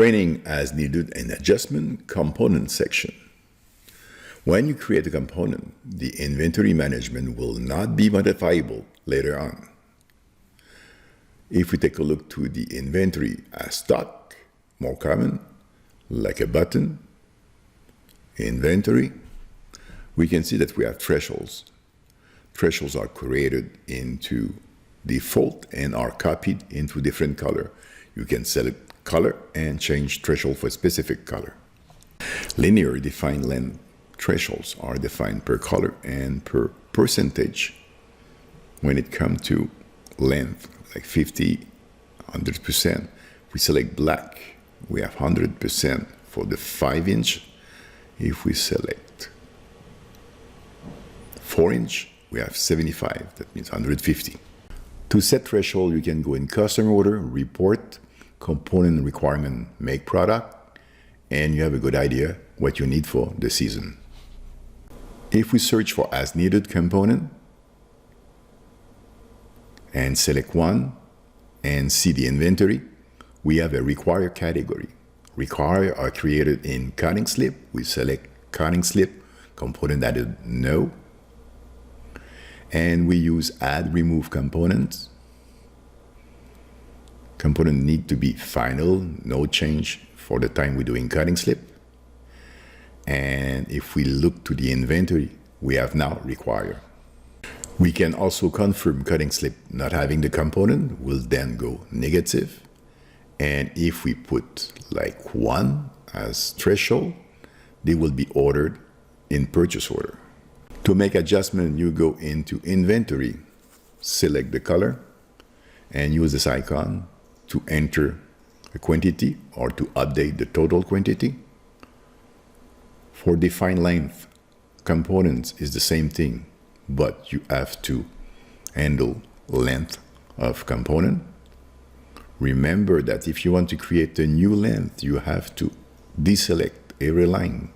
Training as needed and adjustment component section. When you create a component, the inventory management will not be modifiable later on. If we take a look to the inventory as stock, more common, like a button, inventory, we can see that we have thresholds. Thresholds are created into default and are copied into different color. You can select color and change threshold for a specific color. Linear defined length thresholds are defined per color and per percentage. When it comes to length, like 50, 100%, we select black, we have 100% for the 5-inch. If we select 4-inch, we have 75, that means 150. To set threshold, you can go in customer order, report, component requirement, make product, and you have a good idea what you need for the season. If we search for as needed component and select one and see the inventory, we have a require category. Require are created in cutting slip. We select cutting slip, component added no. And we use add remove components. Component need to be final, no change for the time we're doing cutting slip. And if we look to the inventory, we have now require. We can also confirm cutting slip not having the component will then go negative. And if we put like 1 as threshold, they will be ordered in purchase order. To make adjustment, you go into inventory, select the color, and use this icon to enter a quantity or to update the total quantity. For defined length, components is the same thing, but you have to handle length of component. Remember that if you want to create a new length, you have to deselect every line.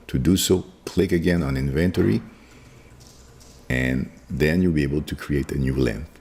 To do so, click again on inventory, and then you'll be able to create a new length.